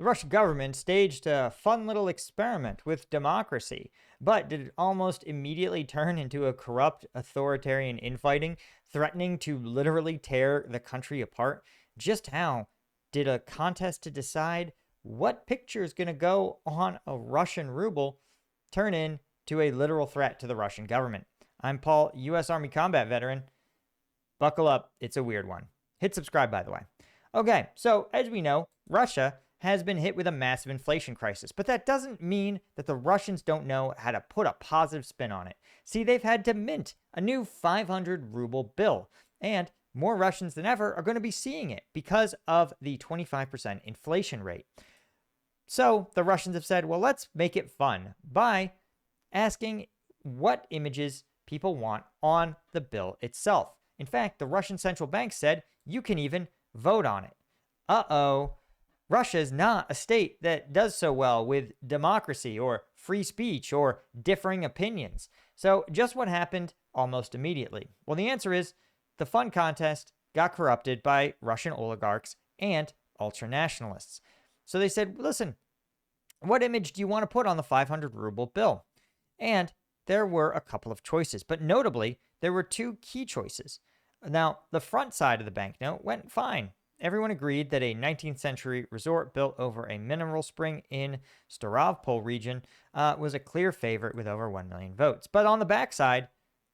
The Russian government staged a fun little experiment with democracy, but did it almost immediately turn into a corrupt authoritarian infighting, threatening to literally tear the country apart? Just how did a contest to decide what picture is going to go on a Russian ruble turn into a literal threat to the Russian government? I'm Paul, U.S. Army combat veteran. Buckle up, it's a weird one. Hit subscribe, by the way. Okay, so as we know, Russia has been hit with a massive inflation crisis, but that doesn't mean that the Russians don't know how to put a positive spin on it. See, they've had to mint a new 500 ruble bill, and more Russians than ever are going to be seeing it because of the 25% inflation rate. So the Russians have said, well, let's make it fun by asking what images people want on the bill itself. In fact, the Russian central bank said you can even vote on it. Uh-oh. Russia is not a state that does so well with democracy or free speech or differing opinions. So just what happened almost immediately? Well, the answer is the fun contest got corrupted by Russian oligarchs and ultranationalists. So they said, listen, what image do you want to put on the 500 ruble bill? And there were a couple of choices, but notably, there were two key choices. Now, the front side of the banknote went fine. Everyone agreed that a 19th century resort built over a mineral spring in Stavropol region was a clear favorite with over 1 million votes. But on the backside,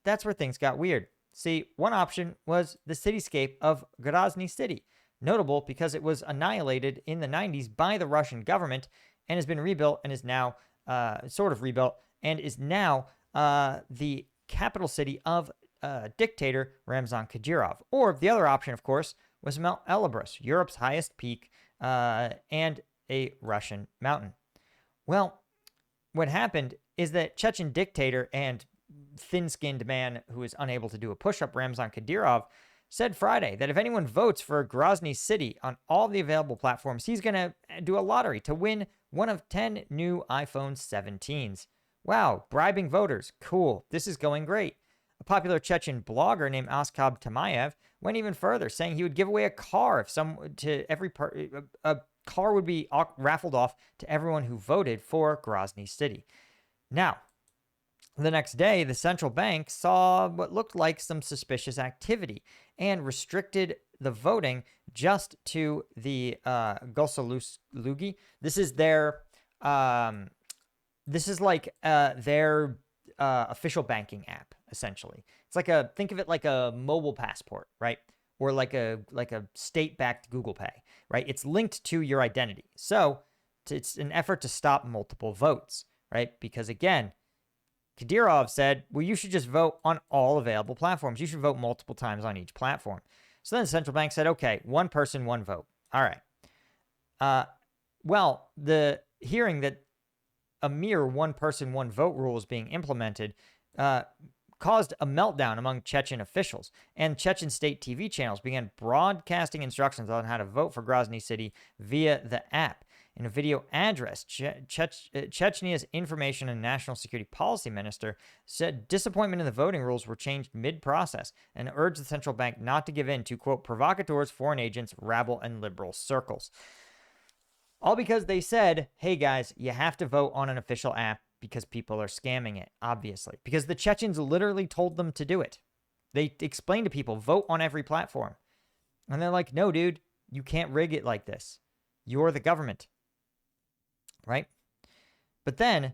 that's where things got weird. See, one option was the cityscape of Grozny City, notable because it was annihilated in the 90s by the Russian government and has been rebuilt and is now sort of rebuilt and is now the capital city of dictator Ramzan Kadyrov. Or the other option, of course, was Mount Elbrus, Europe's highest peak and a Russian mountain. Well, what happened is that Chechen dictator and thin-skinned man who is unable to do a push-up, Ramzan Kadyrov, said Friday that if anyone votes for Grozny City on all the available platforms, he's going to do a lottery to win one of 10 new iPhone 17s. Wow, bribing voters. Cool. This is going great. A popular Chechen blogger named Askab Tamayev went even further, saying he would give away a car a car would be raffled off to everyone who voted for Grozny City. Now, the next day, the central bank saw what looked like some suspicious activity and restricted the voting just to the Gosalugi. This is their official banking app, essentially. It's like think of it like a mobile passport, right? Or like a state-backed Google Pay, right? It's linked to your identity. So it's an effort to stop multiple votes, right? Because again, Kadyrov said, well, you should just vote on all available platforms. You should vote multiple times on each platform. So then the central bank said, okay, one person, one vote. All right. Well, the hearing that a mere one person, one vote rule is being implemented caused a meltdown among Chechen officials, and Chechen state TV channels began broadcasting instructions on how to vote for Grozny City via the app. In a video address, Chechnya's Information and National Security Policy Minister said disappointment in the voting rules were changed mid-process and urged the central bank not to give in to, quote, provocateurs, foreign agents, rabble, and liberal circles. All because they said, hey guys, you have to vote on an official app because people are scamming it, obviously. Because the Chechens literally told them to do it. They explained to people, vote on every platform. And they're like, no, dude, you can't rig it like this. You're the government. Right? But then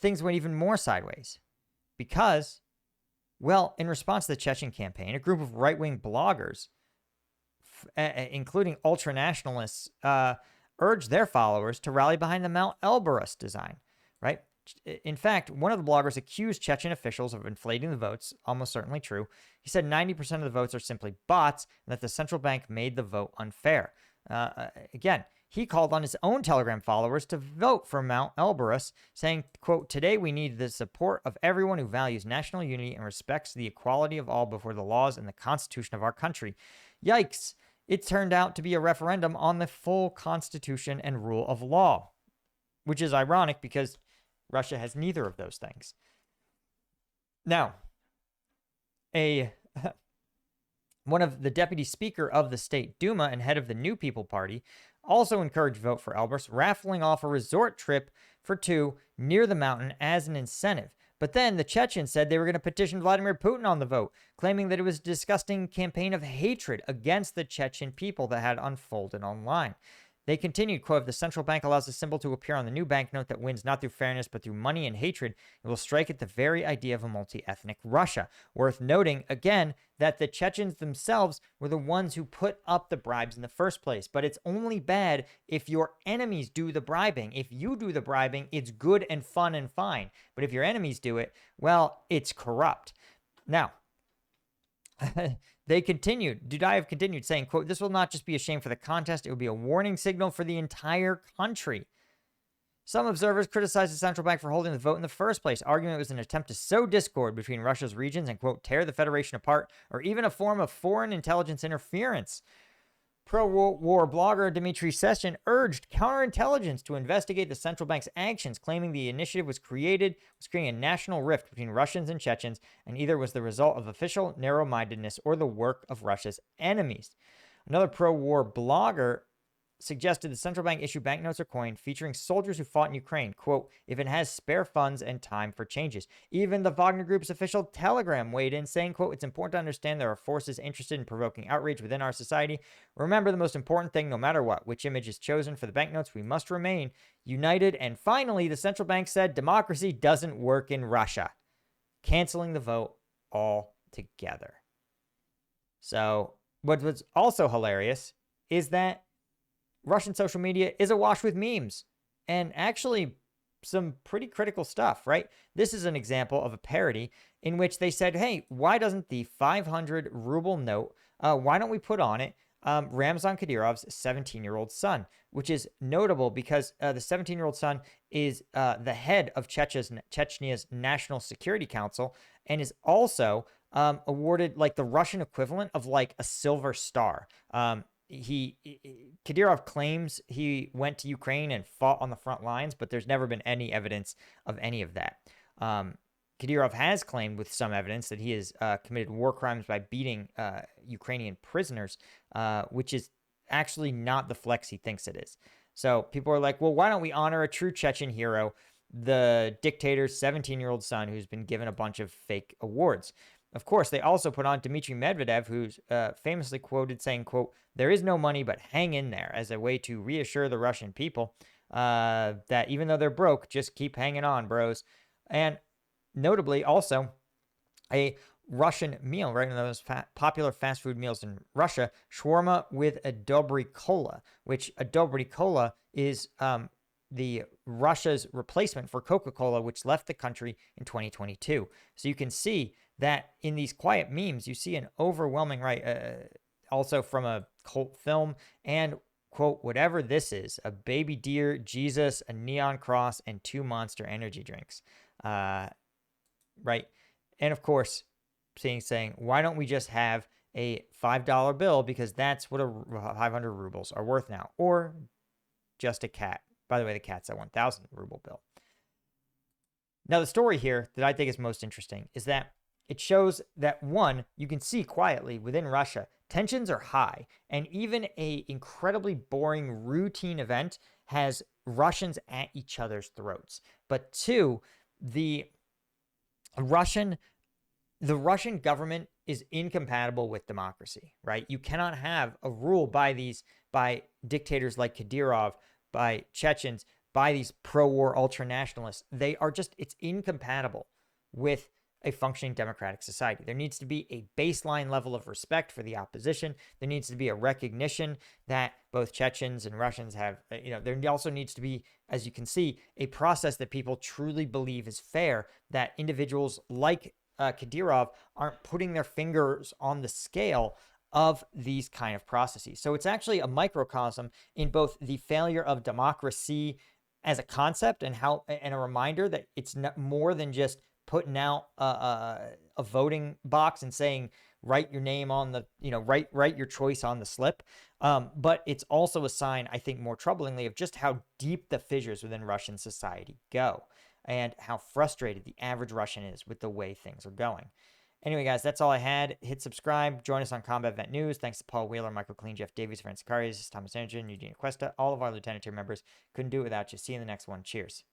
things went even more sideways. Because, well, in response to the Chechen campaign, a group of right-wing bloggers, including ultranationalists, urged their followers to rally behind the Mount Elbrus design, right? In fact, one of the bloggers accused Chechen officials of inflating the votes, almost certainly true. He said 90% of the votes are simply bots and that the central bank made the vote unfair. Again, he called on his own Telegram followers to vote for Mount Elbrus, saying, quote, today we need the support of everyone who values national unity and respects the equality of all before the laws and the constitution of our country. Yikes. It turned out to be a referendum on the full constitution and rule of law, which is ironic because Russia has neither of those things. Now, one of the deputy speaker of the State Duma and head of the New People Party, also encouraged vote for Elbrus, raffling off a resort trip for two near the mountain as an incentive. But then the Chechens said they were going to petition Vladimir Putin on the vote, claiming that it was a disgusting campaign of hatred against the Chechen people that had unfolded online. They continued, quote, if the central bank allows the symbol to appear on the new banknote that wins not through fairness but through money and hatred, it will strike at the very idea of a multi-ethnic Russia. Worth noting, again, that the Chechens themselves were the ones who put up the bribes in the first place. But it's only bad if your enemies do the bribing. If you do the bribing, it's good and fun and fine. But if your enemies do it, well, it's corrupt. Now, Dudayev continued saying, quote, this will not just be a shame for the contest, it will be a warning signal for the entire country. Some observers criticized the central bank for holding the vote in the first place, arguing it was an attempt to sow discord between Russia's regions and, quote, tear the federation apart, or even a form of foreign intelligence interference. Pro-war blogger Dmitry Seshin urged counterintelligence to investigate the central bank's actions, claiming the initiative was creating a national rift between Russians and Chechens, and either was the result of official narrow-mindedness or the work of Russia's enemies. Another pro-war blogger suggested the central bank issue banknotes or coin featuring soldiers who fought in Ukraine, quote, if it has spare funds and time for changes. Even the Wagner Group's official Telegram weighed in, saying, quote, it's important to understand there are forces interested in provoking outrage within our society. Remember the most important thing, no matter which image is chosen for the banknotes, we must remain united. And finally, the central bank said democracy doesn't work in Russia, canceling the vote altogether. So what was also hilarious is that Russian social media is awash with memes and actually some pretty critical stuff, right? This is an example of a parody in which they said, hey, why doesn't the 500 ruble note, why don't we put on it Ramzan Kadyrov's 17-year-old son, which is notable because the 17-year-old son is the head of Chechnya's National Security Council and is also awarded like the Russian equivalent of like a Silver Star. Kadyrov claims he went to Ukraine and fought on the front lines, but there's never been any evidence of any of that. Kadyrov has claimed with some evidence that he has committed war crimes by beating Ukrainian prisoners, which is actually not the flex he thinks it is. So people are like, well, why don't we honor a true Chechen hero, the dictator's 17-year-old son who's been given a bunch of fake awards? Of course, they also put on Dmitry Medvedev, who's famously quoted saying, quote, there is no money, but hang in there, as a way to reassure the Russian people that even though they're broke, just keep hanging on, bros. And notably, also, a Russian meal, right? One of those popular fast food meals in Russia, shawarma with a Dobry Cola, which a Dobry Cola is the Russia's replacement for Coca-Cola, which left the country in 2022. So you can see that in these quiet memes, you see an overwhelming, right, also from a cult film, and, quote, whatever this is, a baby deer, Jesus, a neon cross, and 2 Monster energy drinks, right? And, of course, saying, why don't we just have a $5 bill, because that's what 500 rubles are worth now, or just a cat. By the way, the cat's a 1,000 ruble bill. Now, the story here that I think is most interesting is that it shows that, one, you can see quietly within Russia, tensions are high, and even a incredibly boring routine event has Russians at each other's throats. But two, the Russian government is incompatible with democracy, right? You cannot have a rule by dictators like Kadyrov, by Chechens, by these pro-war ultra-nationalists. It's incompatible with a functioning democratic society. There needs to be a baseline level of respect for the opposition. There needs to be a recognition that both Chechens and Russians have, there also needs to be, as you can see, a process that people truly believe is fair, that individuals like Kadyrov aren't putting their fingers on the scale of these kind of processes. So it's actually a microcosm in both the failure of democracy as a concept and a reminder that it's not more than just putting out a voting box and saying, write your name on the, write your choice on the slip. But it's also a sign, I think more troublingly, of just how deep the fissures within Russian society go and how frustrated the average Russian is with the way things are going. Anyway, guys, that's all I had. Hit subscribe. Join us on Combat Vet News. Thanks to Paul Wheeler, Michael Clean, Jeff Davies, Francis Karius, Thomas Anderson, Eugene Cuesta, all of our Lieutenant Tier members. Couldn't do it without you. See you in the next one. Cheers.